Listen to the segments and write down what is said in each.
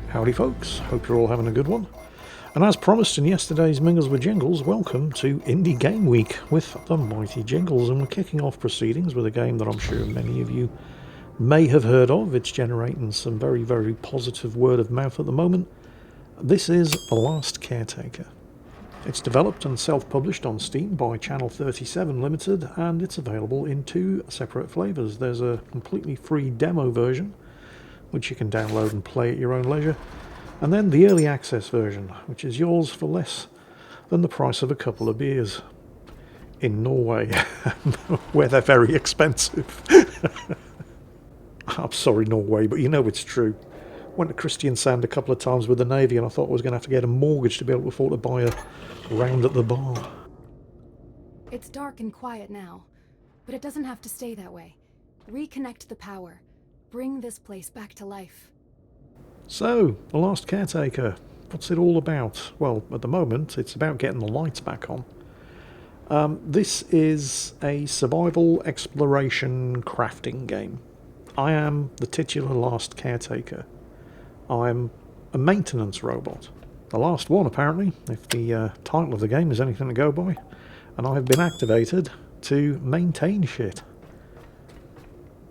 Howdy folks, hope you're all having a good one. And as promised in yesterday's Mingles with Jingles, welcome to Indie Game Week with the mighty Jingles. And we're kicking off proceedings with a game that I'm sure many of you may have heard of. It's generating some very, very positive word of mouth at the moment. This is The Last Caretaker. It's developed and self-published on Steam by Channel37 Limited, and it's available in 2 separate flavours. There's a completely free demo version, which you can download and play at your own leisure, and then the early access version, which is yours for less than the price of a couple of beers in Norway, where they're very expensive. I'm sorry, Norway, but you know it's true. Went to Kristiansand a couple of times with the Navy, and I thought I was going to have to get a mortgage to be able to afford to buy a round at the bar. It's dark and quiet now, but it doesn't have to stay that way. Reconnect the power. Bring this place back to life. So, The Last Caretaker, what's it all about? Well, at the moment, it's about getting the lights back on. This is a survival exploration crafting game. I am the titular Last Caretaker. I'm a maintenance robot. The last one, apparently, if the title of the game is anything to go by. And I have been activated to maintain shit.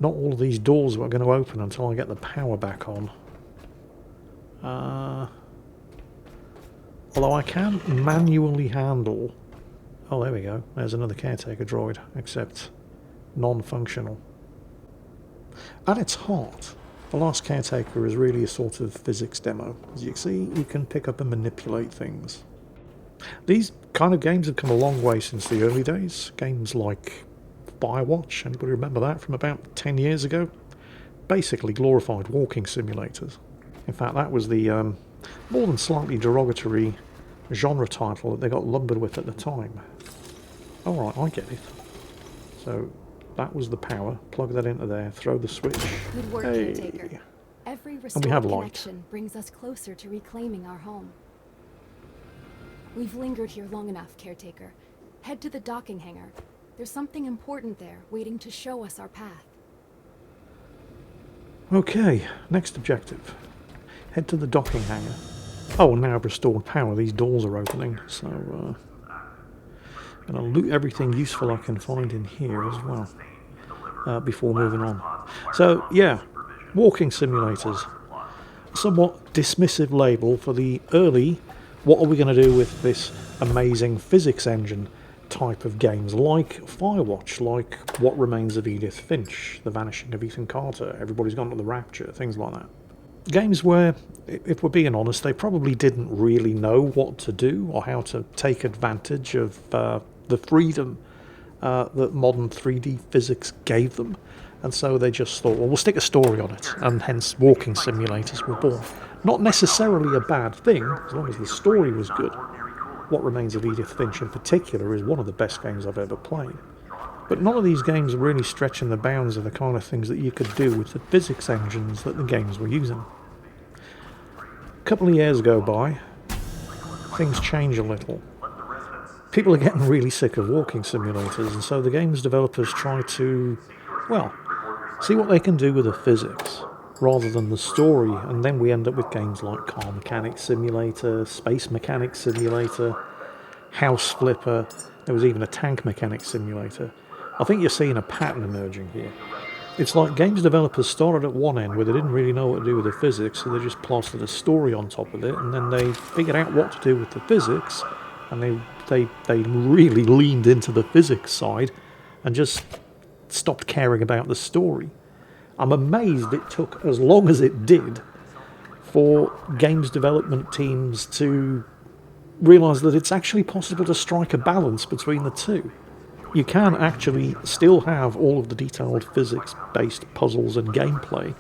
Not all of these doors are going to open until I get the power back on. Although I can manually handle... Oh, there we go. There's another caretaker droid, except non-functional. At its heart, The Last Caretaker is really a sort of physics demo. As you can see, you can pick up and manipulate things. These kind of games have come a long way since the early days. Games like Firewatch, anybody remember that from about 10 years ago? Basically glorified walking simulators. In fact, that was the more than slightly derogatory genre title that they got lumbered with at the time. Alright, I get it. So, that was the power. Plug that into there, throw the switch. Good work, Hey. Caretaker. Every And restored we have light. connection brings us closer to reclaiming our home. We've lingered here long enough, Caretaker. Head to the docking hangar. There's something important there, waiting to show us our path. Okay, next objective. Head to the docking hangar. Oh, now I've restored power. These doors are opening, so I'm going to loot everything useful I can find in here as well before moving on. So, yeah, walking simulators. Somewhat dismissive label for the early, what are we going to do with this amazing physics engine type of games, like Firewatch, like What Remains of Edith Finch, The Vanishing of Ethan Carter, Everybody's Gone to the Rapture, things like that. Games where, if we're being honest, they probably didn't really know what to do or how to take advantage of the freedom that modern 3D physics gave them. And so they just thought, well, we'll stick a story on it, and hence walking simulators were born. Not necessarily a bad thing, as long as the story was good. What Remains of Edith Finch in particular is one of the best games I've ever played. But none of these games are really stretching the bounds of the kind of things that you could do with the physics engines that the games were using. A couple of years go by, things change a little. People are getting really sick of walking simulators, and so the game's developers try to, well, see what they can do with the physics rather than the story, and then we end up with games like Car Mechanics Simulator, Space Mechanics Simulator, House Flipper. There was even a Tank Mechanics Simulator. I think you're seeing a pattern emerging here. It's like games developers started at one end where they didn't really know what to do with the physics, so they just plastered a story on top of it, and then they figured out what to do with the physics, and they really leaned into the physics side and just stopped caring about the story. I'm amazed it took as long as it did for games development teams to realise that it's actually possible to strike a balance between the two. You can actually still have all of the detailed physics-based puzzles and gameplay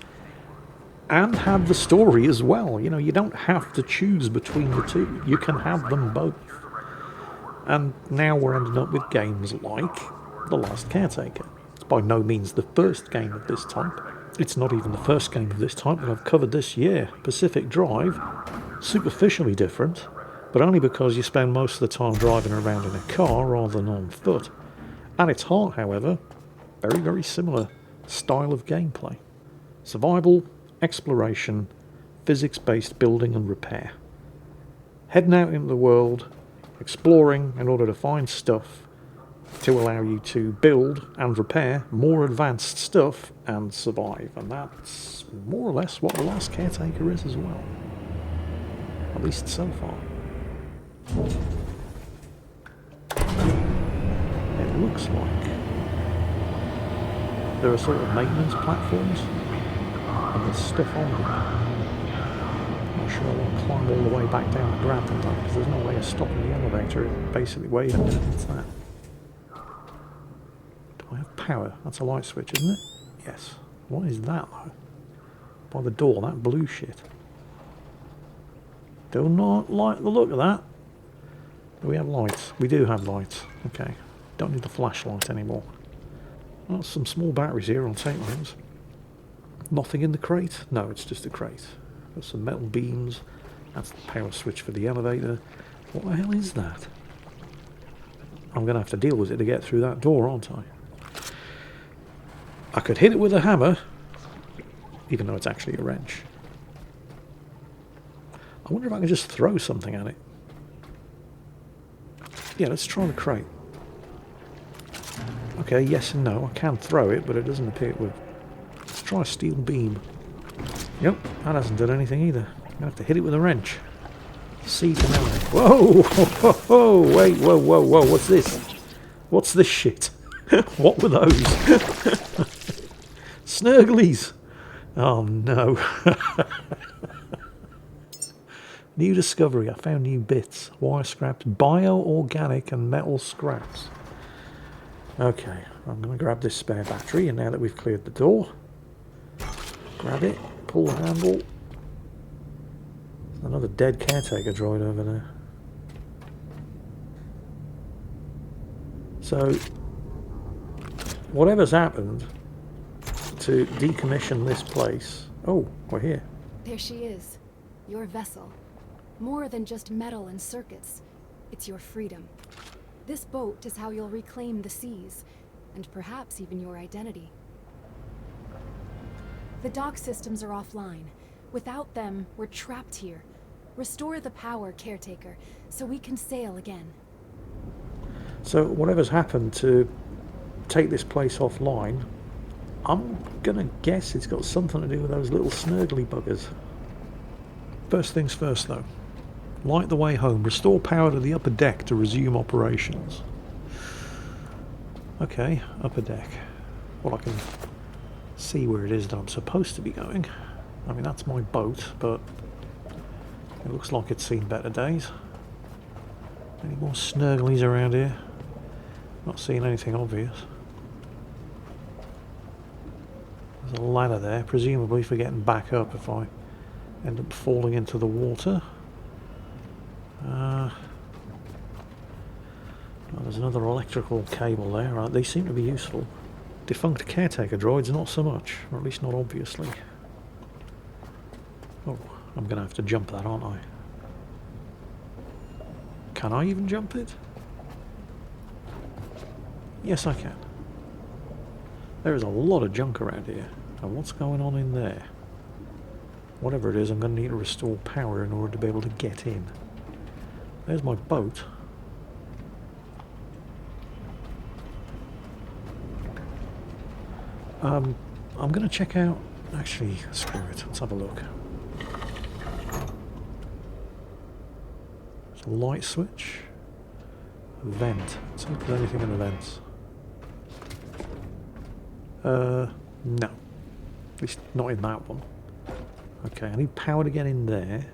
and have the story as well. You know, you don't have to choose between the two. You can have them both. And now we're ending up with games like The Last Caretaker. It's by no means the first game of this type. It's not even the first game of this type that I've covered this year. Pacific Drive, superficially different, but only because you spend most of the time driving around in a car rather than on foot. At its heart, however, very, very similar style of gameplay. Survival, exploration, physics-based building and repair. Heading out into the world, exploring in order to find stuff to allow you to build and repair more advanced stuff and survive. And that's more or less what the Last Caretaker is as well. At least so far. It looks like there are sort of maintenance platforms and there's stuff on them. I'm not sure I want to climb all the way back down to grab them though, because there's no way of stopping the elevator. It basically, wait a minute, what's that? Do I have power? That's a light switch, isn't it? Yes. What is that though? By the door, that blue shit. Do not like the look of that. Do we have lights? We do have lights. Okay. Don't need the flashlight anymore. Well, some small batteries here, I'll take those. Nothing in the crate? No, it's just a crate. Got some metal beams. That's the power switch for the elevator. What the hell is that? I'm going to have to deal with it to get through that door, aren't I? I could hit it with a hammer, even though it's actually a wrench. I wonder if I can just throw something at it. Yeah, let's try the crate. Okay, yes and no. I can throw it, but it doesn't appear to have. Let's try a steel beam. Yep, that hasn't done anything either. I'm going to have to hit it with a wrench. See to know. Whoa! Whoa! Whoa! Wait! Whoa! Whoa! Whoa! What's this? What's this shit? What were those? Snurglies! Oh no. New discovery. I found new bits. Wire scraps, bio-organic and metal scraps. Okay, I'm going to grab this spare battery, and now that we've cleared the door, grab it, pull the handle. There's another dead caretaker droid over there. So, whatever's happened to decommission this place... Oh, we're here. There she is. Your vessel. More than just metal and circuits. It's your freedom. This boat is how you'll reclaim the seas, and perhaps even your identity. The dock systems are offline. Without them, we're trapped here. Restore the power, Caretaker, so we can sail again. So whatever's happened to take this place offline, I'm gonna guess it's got something to do with those little snurgly buggers. First things first though. Light the way home. Restore power to the upper deck to resume operations. Okay, upper deck. Well, I can see where it is that I'm supposed to be going. I mean, that's my boat, but it looks like it's seen better days. Any more snurglies around here? Not seeing anything obvious. There's a ladder there, presumably for getting back up if I end up falling into the water. Well, there's another electrical cable there. Right, they seem to be useful. Defunct caretaker droids, not so much, or at least not obviously. Oh, I'm going to have to jump that, aren't I? Can I even jump it? Yes, I can. There is a lot of junk around here. And what's going on in there? Whatever it is, I'm going to need to restore power in order to be able to get in. There's my boat. I'm going to check out... Actually, screw it. Let's have a look. There's a light switch. A vent. Let's see if there's anything in the vents. No. At least not in that one. Okay, I need power to get in there.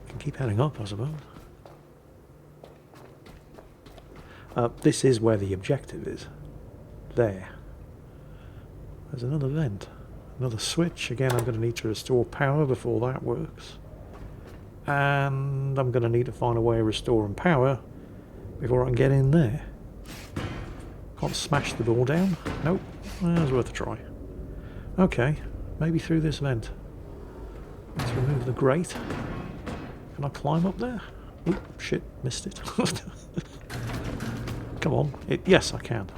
I can keep heading up, I suppose. This is where the objective is. There. There's another vent. Another switch. Again, I'm going to need to restore power before that works. And I'm going to need to find a way of restoring power before I can get in there. Can't smash the door down. Nope. Well, it was worth a try. Okay. Maybe through this vent. Let's remove the grate. Can I climb up there? Oop, shit, missed it. Come on. Yes, I can.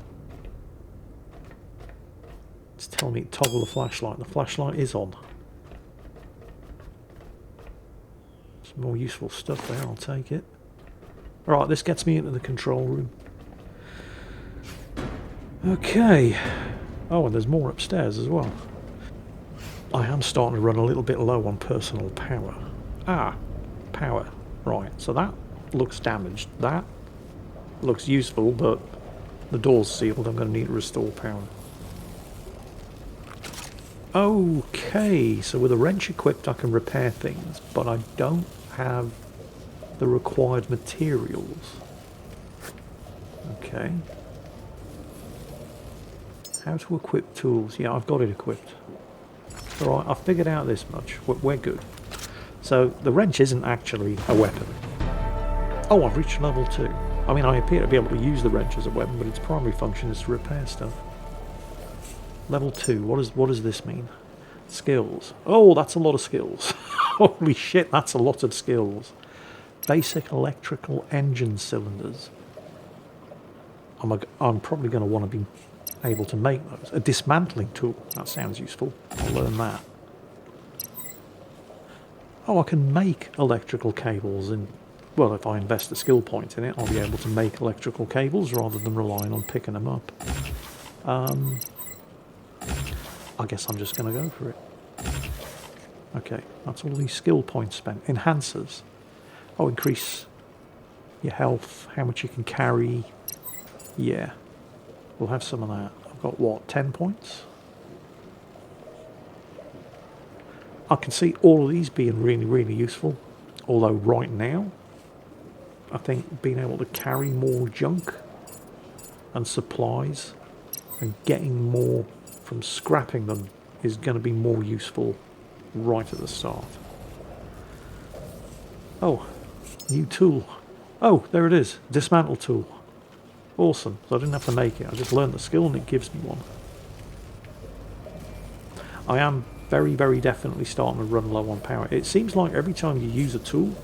It's telling me to toggle the flashlight. The flashlight is on. Some more useful stuff there, I'll take it. Alright, this gets me into the control room. Okay. Oh, and there's more upstairs as well. I am starting to run a little bit low on personal power. Ah, power. Right, so that looks damaged. That looks useful, but the door's sealed. I'm going to need to restore power. Okay, so with a wrench equipped I can repair things, but I don't have the required materials. Okay. How to equip tools. Yeah, I've got it equipped. Alright, I've figured out this much. We're good. So, the wrench isn't actually a weapon. Oh, I've reached level 2. I mean, I appear to be able to use the wrench as a weapon, but its primary function is to repair stuff. Level 2. What does this mean? Skills. Oh, that's a lot of skills. Holy shit, that's a lot of skills. Basic electrical engine cylinders. I'm probably going to want to be able to make those. A dismantling tool. That sounds useful. I'll learn that. Oh, I can make electrical cables in... Well, if I invest a skill point in it, I'll be able to make electrical cables rather than relying on picking them up. I guess I'm just going to go for it. Okay, that's all these skill points spent. Enhancers. Oh, increase your health, how much you can carry. Yeah, we'll have some of that. I've got, what, 10 points? I can see all of these being really, really useful. Although right now, I think being able to carry more junk and supplies and getting more from scrapping them is going to be more useful right at the start. Oh, new tool. Oh, there it is. Dismantle tool. Awesome. So I didn't have to make it. I just learned the skill and it gives me one. I am very, very definitely starting to run low on power. It seems like every time you use a tool,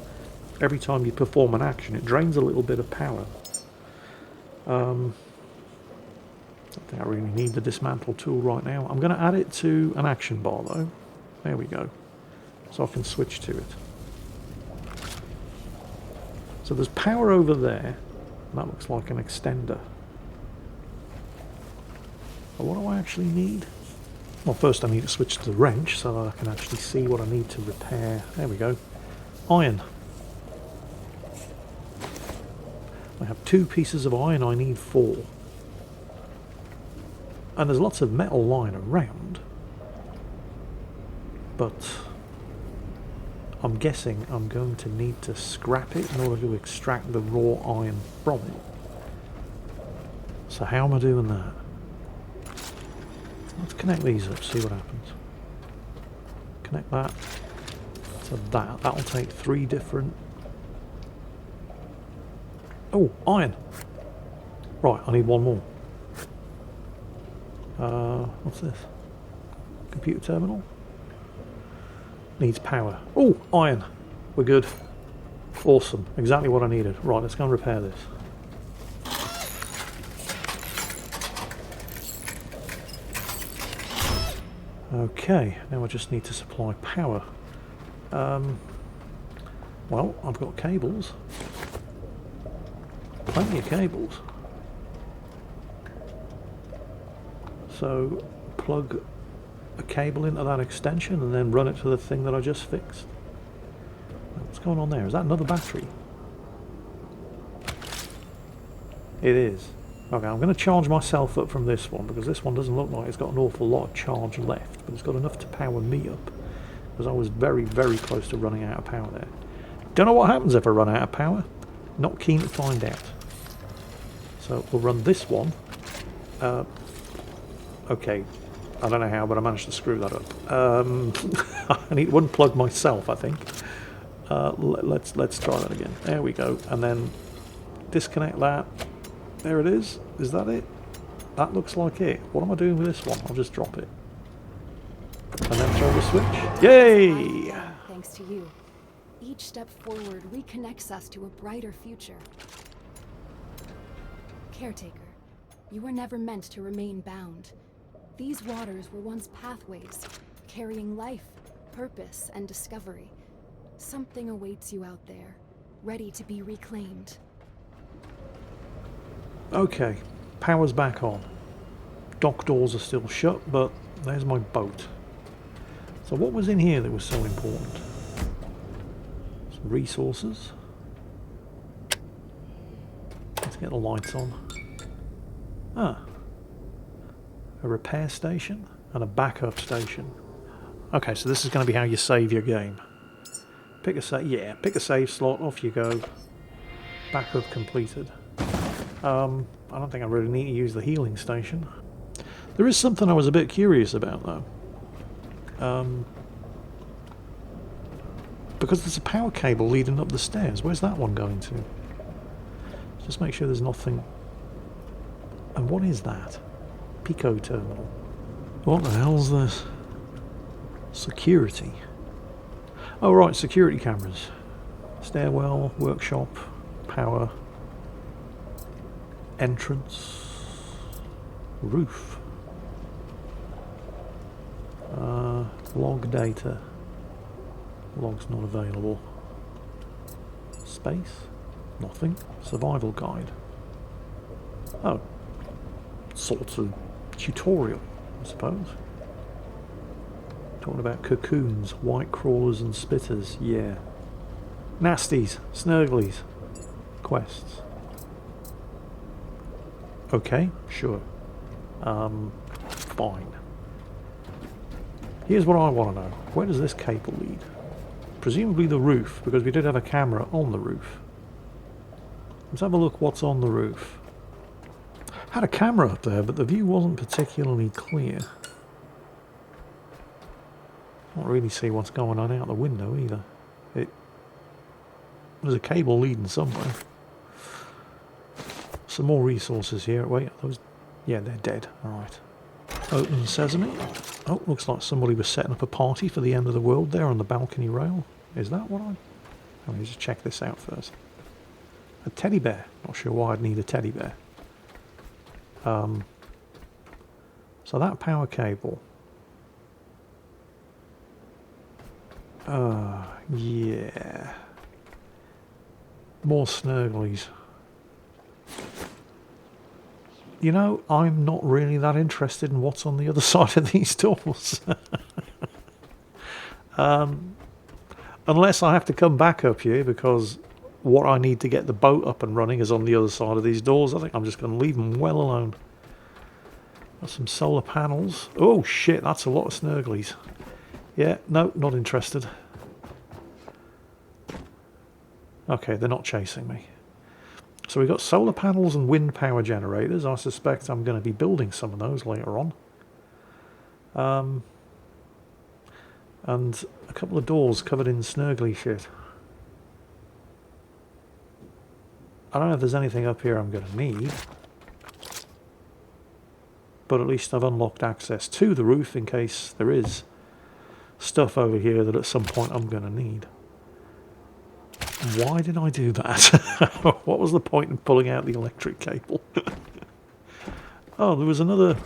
every time you perform an action, it drains a little bit of power. I don't think I really need the dismantle tool right now. I'm going to add it to an action bar though. There we go. So I can switch to it. So there's power over there. That looks like an extender. But what do I actually need? Well, first I need to switch to the wrench so that I can actually see what I need to repair. There we go. Iron. I have 2 pieces of iron, I need 4. And there's lots of metal lying around. But I'm guessing I'm going to need to scrap it in order to extract the raw iron from it. So how am I doing that? Let's connect these up, see what happens. Connect that to that. That'll take 3 different... Oh, iron! Right, I need 1 more. What's this? Computer terminal? Needs power. Oh, iron! We're good. Awesome. Exactly what I needed. Right, let's go and repair this. Okay, now I just need to supply power. Well, I've got cables. Plenty of cables. So, plug a cable into that extension and then run it to the thing that I just fixed. What's going on there? Is that another battery? It is. Okay, I'm going to charge myself up from this one because this one doesn't look like it's got an awful lot of charge left, but it's got enough to power me up because I was very, very close to running out of power there. Don't know what happens if I run out of power. Not keen to find out. So we'll run this one. Okay, I don't know how, but I managed to screw that up. I need to unplug myself, I think. Let's try that again. There we go, and then disconnect that. There it is. Is that it? That looks like it. What am I doing with this one? I'll just drop it. And then throw the switch. Yay! Thanks to you. Each step forward reconnects us to a brighter future. Caretaker, you were never meant to remain bound. These waters were once pathways, carrying life, purpose, and discovery. Something awaits you out there, ready to be reclaimed. Okay, power's back on. Dock doors are still shut, but there's my boat. So what was in here that was so important? Some resources. Let's get the lights on. Ah. A repair station and a backup station. Okay, so this is going to be how you save your game. Pick a save slot, off you go. Backup completed. I don't think I really need to use the healing station. There is something I was a bit curious about though. Because there's a power cable leading up the stairs. Where's that one going to? Just make sure there's nothing. And what is that? Pico terminal. What the hell's this? Security. Oh right, security cameras. Stairwell, workshop, power, entrance, roof. Log data. Log's not available. Space? Nothing. Survival guide. Oh. Sort of tutorial, I suppose. Talking about cocoons, white crawlers and spitters, yeah. Nasties, snurglies, quests. Okay, sure. Fine. Here's what I want to know. Where does this cable lead? Presumably the roof, because we did have a camera on the roof. Let's have a look what's on the roof. Had a camera up there, but the view wasn't particularly clear. Can't really see what's going on out the window either. There's a cable leading somewhere. Some more resources here. Wait, are those? Yeah, they're dead. Alright. Open sesame. Oh, looks like somebody was setting up a party for the end of the world there on the balcony rail. Is that what Let me just check this out first. A teddy bear. Not sure why I'd need a teddy bear. So that power cable. Yeah. More snurglies. You know, I'm not really that interested in what's on the other side of these doors. Unless I have to come back up here because what I need to get the boat up and running is on the other side of these doors. I think I'm just going to leave them well alone. Got some solar panels. Oh shit, that's a lot of snurglies. Yeah, no, not interested. Okay, they're not chasing me. So we've got solar panels and wind power generators. I suspect I'm going to be building some of those later on. And a couple of doors covered in snurgly shit. I don't know if there's anything up here I'm going to need. But at least I've unlocked access to the roof in case there is stuff over here that at some point I'm going to need. Why did I do that? What was the point in pulling out the electric cable? Oh, there was another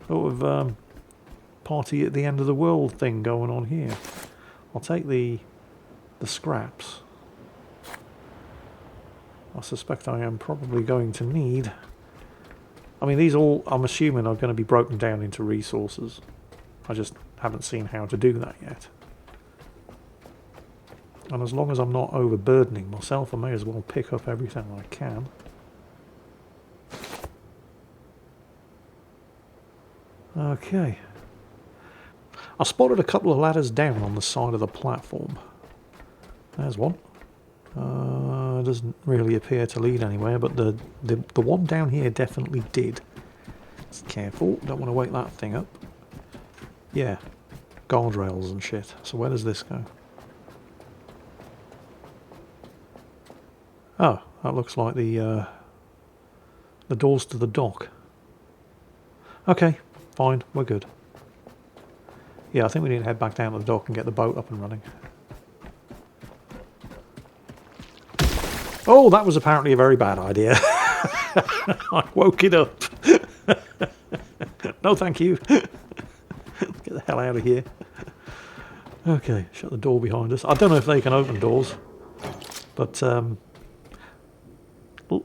sort of party at the end of the world thing going on here. I'll take the scraps. I suspect I am probably going to need... I mean, these all, I'm assuming, are going to be broken down into resources. I just haven't seen how to do that yet. And as long as I'm not overburdening myself, I may as well pick up everything I can. Okay. I spotted a couple of ladders down on the side of the platform. There's one. Doesn't really appear to lead anywhere, but the one down here definitely did. Just careful, don't want to wake that thing up. Yeah, guardrails and shit. So where does this go? Oh, that looks like the doors to the dock. Okay, fine, we're good. Yeah, I think we need to head back down to the dock and get the boat up and running. Oh, that was apparently a very bad idea. I woke it up. No, thank you. Get the hell out of here. Okay, shut the door behind us. I don't know if they can open doors, but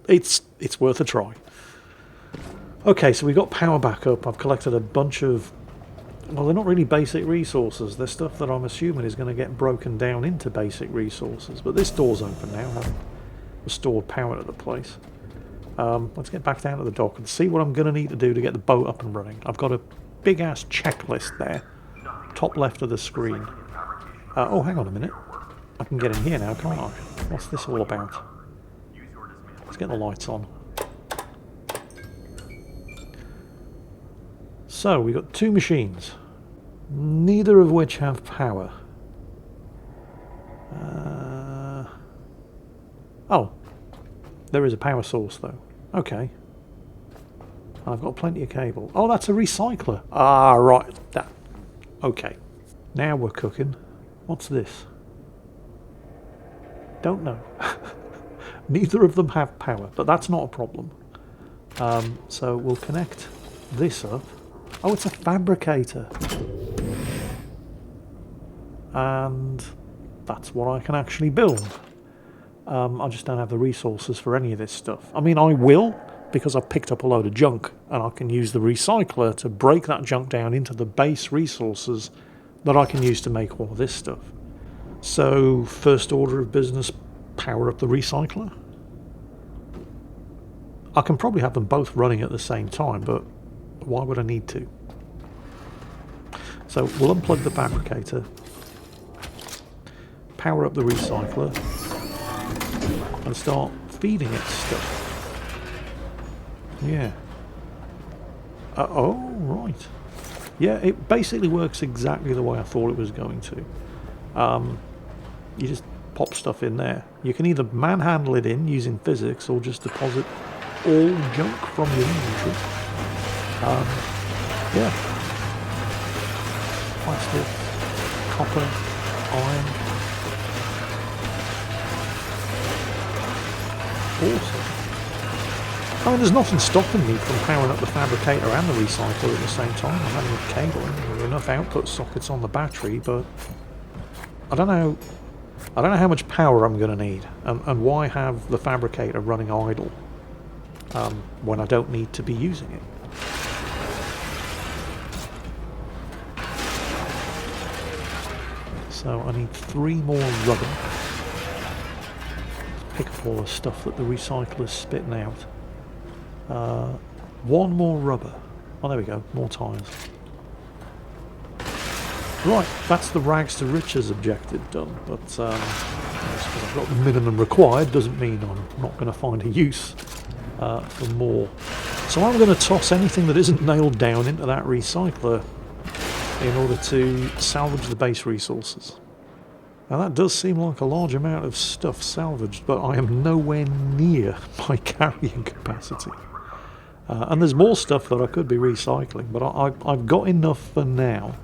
it's worth a try. Okay, so we got power back up. I've collected a bunch of, well, they're not really basic resources. They're stuff that I'm assuming is going to get broken down into basic resources. But this door's open now, having restored power to the place. Let's get back down to the dock and see what I'm going to need to do to get the boat up and running. I've got a big-ass checklist there, top left of the screen. Oh, hang on a minute. I can get in here now, can't I? What's this all about? Let's get the lights on. So, we've got two machines, neither of which have power. Oh, there is a power source though. Okay. I've got plenty of cable. Oh, that's a recycler. Ah, right. That. Okay. Now we're cooking. What's this? Don't know. Neither of them have power, but that's not a problem. So we'll connect this up. Oh, it's a fabricator. And that's what I can actually build. I just don't have the resources for any of this stuff. I mean, I will, because I've picked up a load of junk, and I can use the recycler to break that junk down into the base resources that I can use to make all of this stuff. So, first order of business, power up the recycler. I can probably have them both running at the same time, but why would I need to? So, we'll unplug the fabricator, power up the recycler, and start feeding it stuff. Yeah. Oh, right. Yeah, it basically works exactly the way I thought it was going to. You just pop stuff in there. You can either manhandle it in using physics or just deposit all junk from your inventory. Yeah. Plastic, copper, iron. Awesome. I mean, there's nothing stopping me from powering up the fabricator and the recycler at the same time. I'm having enough cabling, there are enough output sockets on the battery, but I don't know how much power I'm going to need, and why have the fabricator running idle when I don't need to be using it. So I need 3 more rubber. Pick up all the stuff that the recycler's spitting out. 1 more rubber. Oh, there we go. More tyres. Right, that's the rags to riches objective done. But because I've got the minimum required doesn't mean I'm not going to find a use for more. So I'm going to toss anything that isn't nailed down into that recycler in order to salvage the base resources. Now that does seem like a large amount of stuff salvaged, but I am nowhere near my carrying capacity. And there's more stuff that I could be recycling, but I've got enough for now.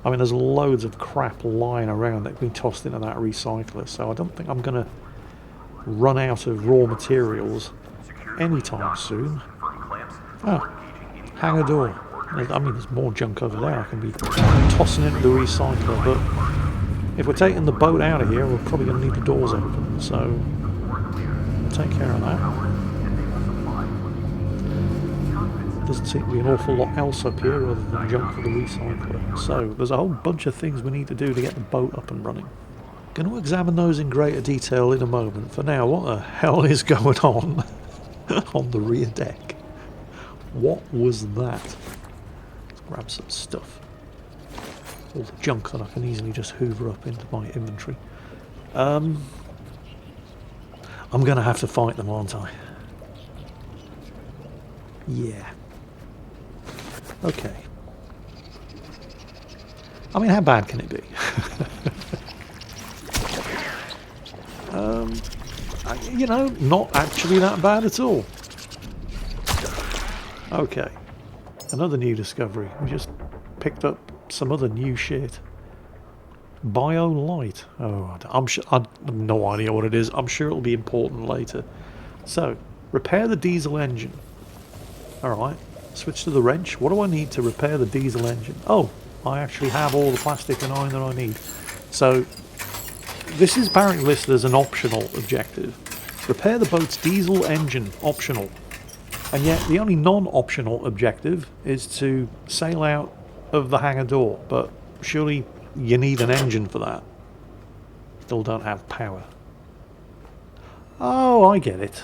I mean, there's loads of crap lying around that can be tossed into that recycler, so I don't think I'm going to run out of raw materials anytime soon. Oh, hangar door. I mean, there's more junk over there I can be tossing into the recycler, but if we're taking the boat out of here, we're probably going to need the doors open, so we'll take care of that. Doesn't seem to be an awful lot else up here other than junk for the recycler. So there's a whole bunch of things we need to do to get the boat up and running. Going to examine those in greater detail in a moment. For now, what the hell is going on on the rear deck? What was that? Let's grab some stuff. All the junk that I can easily just hoover up into my inventory. I'm going to have to fight them, aren't I? Yeah. Okay. I mean, how bad can it be? You know, not actually that bad at all. Okay. Another new discovery. We just picked up some other new shit. Bio-light. Oh, I have no idea what it is. I'm sure it'll be important later. So, repair the diesel engine. Alright. Switch to the wrench. What do I need to repair the diesel engine? Oh, I actually have all the plastic and iron that I need. So this is apparently listed as an optional objective. Repair the boat's diesel engine, optional. And yet the only non-optional objective is to sail out of the hangar door. But surely you need an engine for that. Still don't have power. Oh, I get it.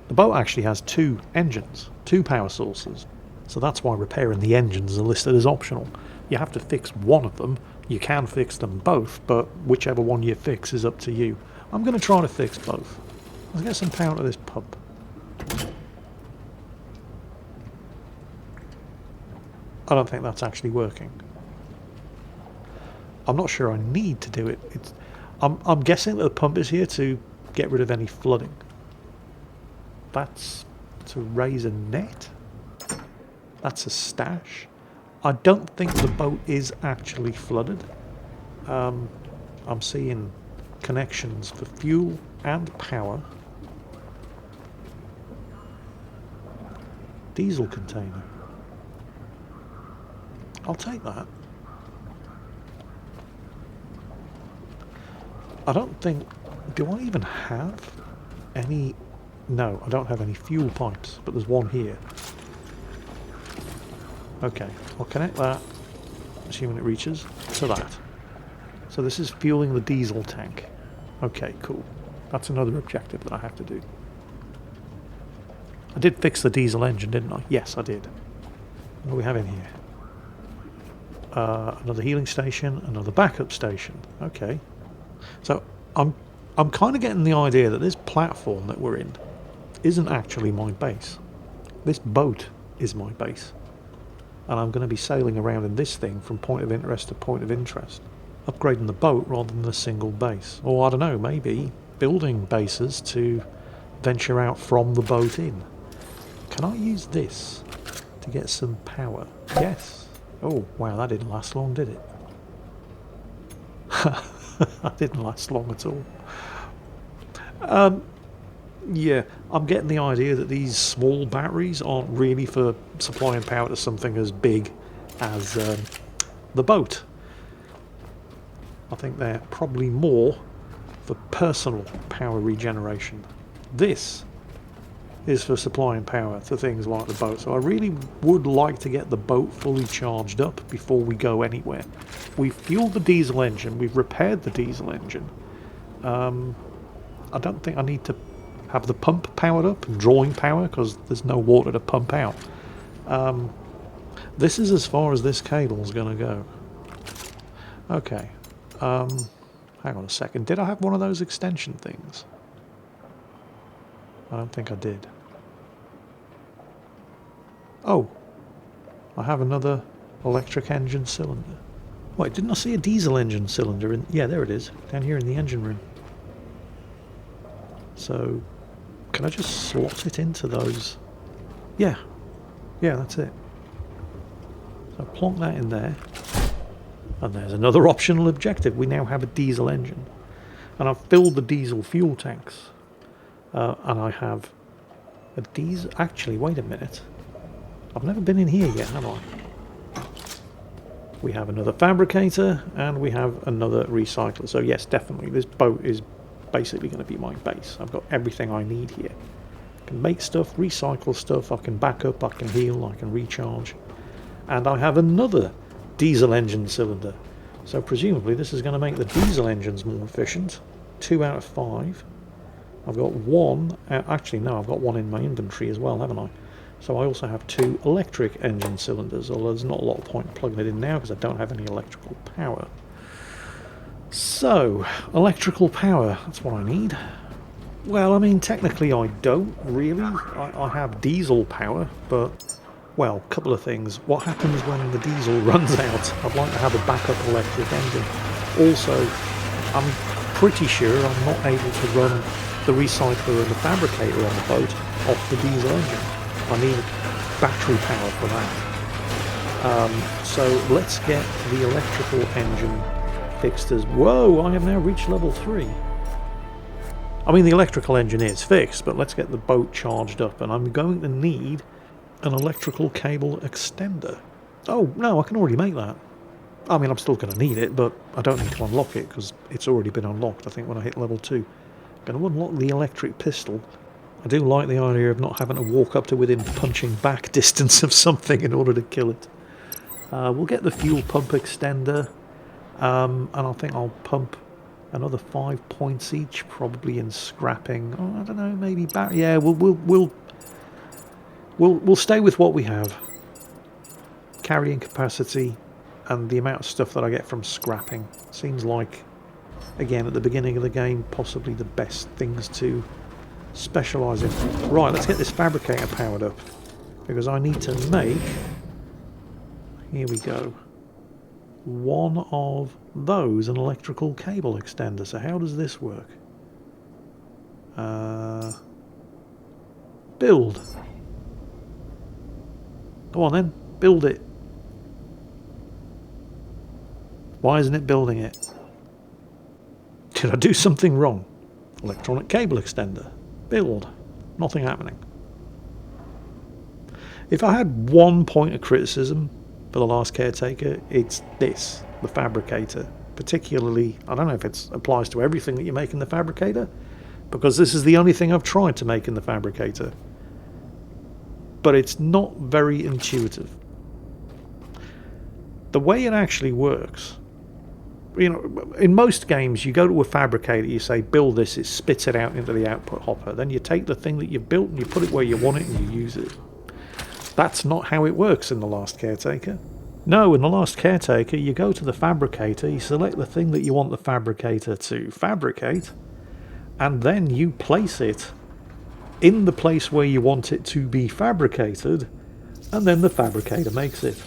The boat actually has 2 engines, 2 power sources. So that's why repairing the engines are listed as optional. You have to fix one of them. You can fix them both, but whichever one you fix is up to you. I'm going to try to fix both. Let's get some power to this pump. I don't think that's actually working. I'm not sure I need to do it. I'm guessing that the pump is here to get rid of any flooding. That's to raise a net. That's a stash. I don't think the boat is actually flooded. I'm seeing connections for fuel and power. Diesel container. I'll take that. I don't think... Do I even have any... No, I don't have any fuel pipes, but there's one here. Okay, I'll connect that, assuming it reaches, to that. So this is fueling the diesel tank. Okay, cool. That's another objective that I have to do. I did fix the diesel engine, didn't I? Yes, I did. What do we have in here? Another healing station, another backup station. Okay. So I'm kind of getting the idea that this platform that we're in isn't actually my base. This boat is my base. And I'm going to be sailing around in this thing from point of interest to point of interest. Upgrading the boat rather than a single base. Or I don't know, maybe building bases to venture out from the boat in. Can I use this to get some power? Yes. Oh, wow, that didn't last long, did it? That didn't last long at all. Yeah, I'm getting the idea that these small batteries aren't really for supplying power to something as big as the boat. I think they're probably more for personal power regeneration. This is for supplying power to things like the boat. So I really would like to get the boat fully charged up before we go anywhere. We've fueled the diesel engine, we've repaired the diesel engine. I don't think I need to have the pump powered up and drawing power because there's no water to pump out. This is as far as this cable's going to go. Okay. Hang on a second. Did I have one of those extension things? I don't think I did. Oh, I have another electric engine cylinder. Wait, didn't I see a diesel engine cylinder in... Yeah, there it is, down here in the engine room. So, can I just slot it into those? Yeah, that's it. So plonk that in there. And there's another optional objective. We now have a diesel engine. And I've filled the diesel fuel tanks. And I have a diesel... Actually, wait a minute. I've never been in here yet, have I? We have another fabricator, and we have another recycler. So yes, definitely, this boat is basically going to be my base. I've got everything I need here. I can make stuff, recycle stuff, I can back up, I can heal, I can recharge. And I have another diesel engine cylinder. So presumably this is going to make the diesel engines more efficient. 2 out of 5. I've got one, actually no, I've got one in my inventory as well, haven't I? So I also have 2 electric engine cylinders, although there's not a lot of point in plugging it in now because I don't have any electrical power. So, electrical power, that's what I need. Well, I mean, technically I don't really. I have diesel power, but, well, a couple of things. What happens when the diesel runs out? I'd like to have a backup electric engine. Also, I'm pretty sure I'm not able to run the recycler and the fabricator on the boat off the diesel engine. I need battery power for that. So let's get the electrical engine fixed as... Whoa, I have now reached level 3. I mean, the electrical engine is fixed, but let's get the boat charged up. And I'm going to need an electrical cable extender. Oh, no, I can already make that. I mean, I'm still going to need it, but I don't need to unlock it because it's already been unlocked, I think, when I hit level 2. I'm going to unlock the electric pistol. I do like the idea of not having to walk up to within punching back distance of something in order to kill it. We'll get the fuel pump extender, and I think I'll pump another 5 points each, probably in scrapping. Oh, I don't know, maybe back. Yeah, we'll stay with what we have. Carrying capacity and the amount of stuff that I get from scrapping seems like, again, at the beginning of the game, possibly the best things to specialise in. Right, let's get this fabricator powered up, because I need to make, here we go, one of those, an electrical cable extender. So how does this work? Build. Go on then, build it. Why isn't it building it? Did I do something wrong? Electronic cable extender. Build. Nothing happening. If I had one point of criticism for the Last Caretaker, it's this, the fabricator. Particularly, I don't know if it applies to everything that you make in the fabricator, because this is the only thing I've tried to make in the fabricator. But it's not very intuitive. The way it actually works, you know, in most games you go to a fabricator, you say build this, it spits it out into the output hopper, then you take the thing that you've built and you put it where you want it and you use it. That's not how it works in the Last Caretaker. No, in the Last Caretaker you go to the fabricator, you select the thing that you want the fabricator to fabricate, and then you place it in the place where you want it to be fabricated, and then the fabricator makes it.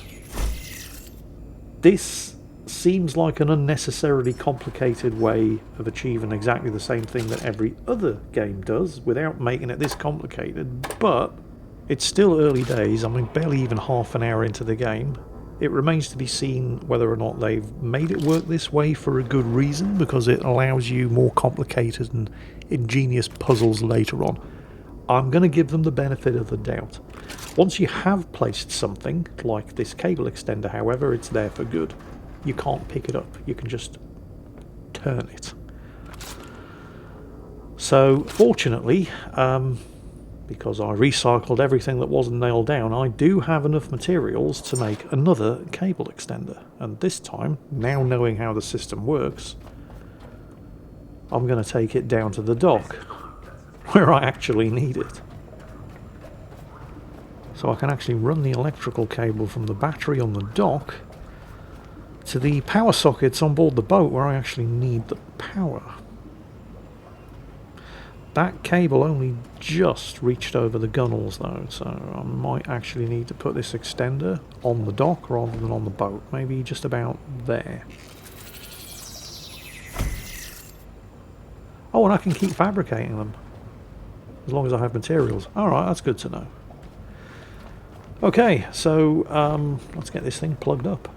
This seems like an unnecessarily complicated way of achieving exactly the same thing that every other game does without making it this complicated, but it's still early days. I mean, barely even half an hour into the game. It remains to be seen whether or not they've made it work this way for a good reason, because it allows you more complicated and ingenious puzzles later on. I'm going to give them the benefit of the doubt. Once you have placed something, like this cable extender, however, it's there for good. You can't pick it up, you can just turn it. So, fortunately, because I recycled everything that wasn't nailed down, I do have enough materials to make another cable extender. And this time, now knowing how the system works, I'm going to take it down to the dock, where I actually need it. So I can actually run the electrical cable from the battery on the dock to the power sockets on board the boat where I actually need the power. That cable only just reached over the gunnels though, so I might actually need to put this extender on the dock rather than on the boat. Maybe just about there. Oh, and I can keep fabricating them as long as I have materials. Alright, that's good to know. Okay, so let's get this thing plugged up.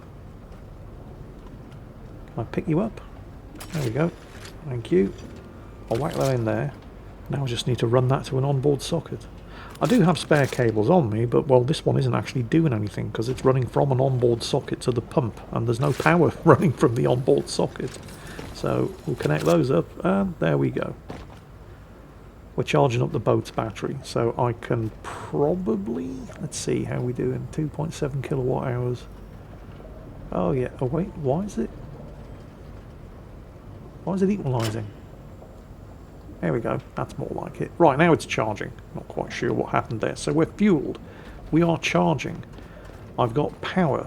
Can I pick you up? There we go. Thank you. I'll whack that in there. Now I just need to run that to an onboard socket. I do have spare cables on me, but well, this one isn't actually doing anything because it's running from an onboard socket to the pump, and there's no power running from the onboard socket. So we'll connect those up, and there we go. We're charging up the boat's battery, so I can probably, let's see how we do in 2.7 kilowatt hours. Oh yeah, oh wait, why is it equalising? There we go, that's more like it. Right, now it's charging. Not quite sure what happened there. So we're fueled. We are charging. I've got power.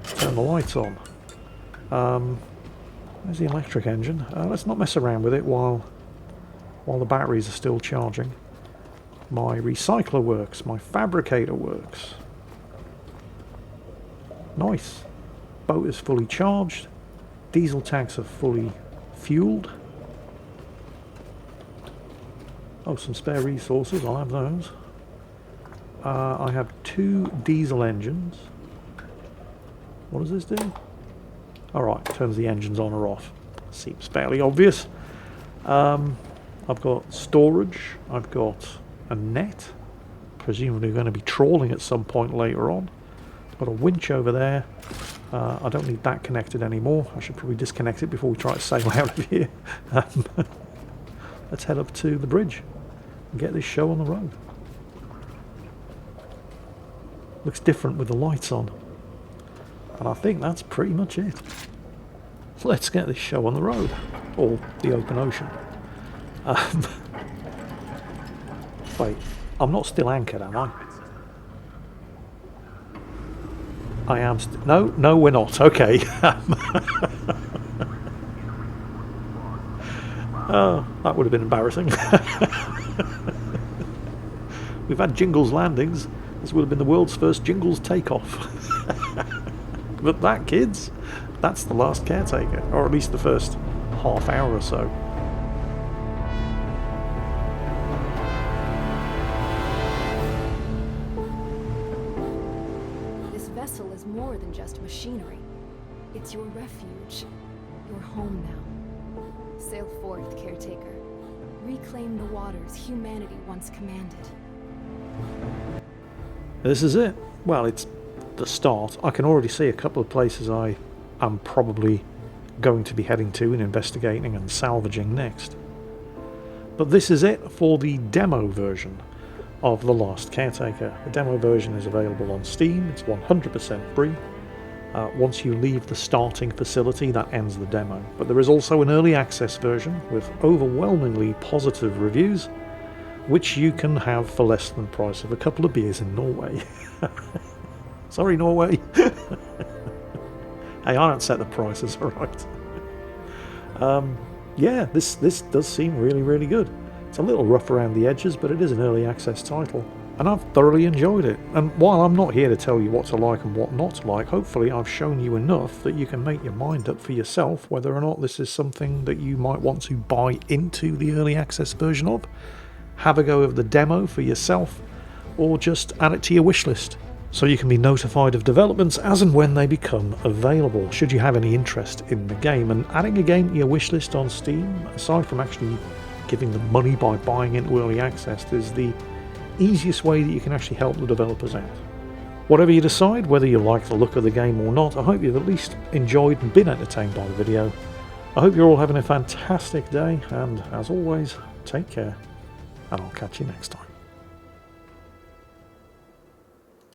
Turn the lights on. There's the electric engine. Let's not mess around with it while the batteries are still charging. My recycler works. My fabricator works. Nice. Boat is fully charged. Diesel tanks are fully fueled. Oh, some spare resources, I'll have those. I have 2 diesel engines. What does this do? Alright, turns the engines on or off. Seems fairly obvious. I've got storage, I've got a net. Presumably going to be trawling at some point later on. Got a winch over there. I don't need that connected anymore. I should probably disconnect it before we try to sail out of here. Let's head up to the bridge and get this show on the road. Looks different with the lights on. And I think that's pretty much it. Let's get this show on the road. Or the open ocean. Wait, I'm not still anchored, am I? I am no, we're not. Okay. Oh, that would have been embarrassing. We've had Jingles landings. This would have been the world's first Jingles takeoff. But that, kids, that's the Last Caretaker, or at least the first half hour or so. This vessel is more than just machinery. It's your refuge, your home now. Sail forth, Caretaker. Reclaim the waters humanity once commanded. This is it. Well, it's the start. I can already see a couple of places I am probably going to be heading to and investigating and salvaging next. But this is it for the demo version of The Last Caretaker. The demo version is available on Steam. It's 100% free. Once you leave the starting facility, that ends the demo. But there is also an early access version with overwhelmingly positive reviews, which you can have for less than the price of a couple of beers in Norway. Sorry, Norway. Hey, I don't set the prices, alright. Yeah, this does seem really, really good. It's a little rough around the edges, but it is an early access title. And I've thoroughly enjoyed it. And while I'm not here to tell you what to like and what not to like, hopefully I've shown you enough that you can make your mind up for yourself whether or not this is something that you might want to buy into the early access version of, have a go of the demo for yourself, or just add it to your wish list so you can be notified of developments as and when they become available, should you have any interest in the game. And adding a game to your wish list on Steam, aside from actually giving them money by buying into early access, is the easiest way that you can actually help the developers out. Whatever you decide, whether you like the look of the game or not, I hope you've at least enjoyed and been entertained by the video. I hope you're all having a fantastic day, and as always, take care, and I'll catch you next time.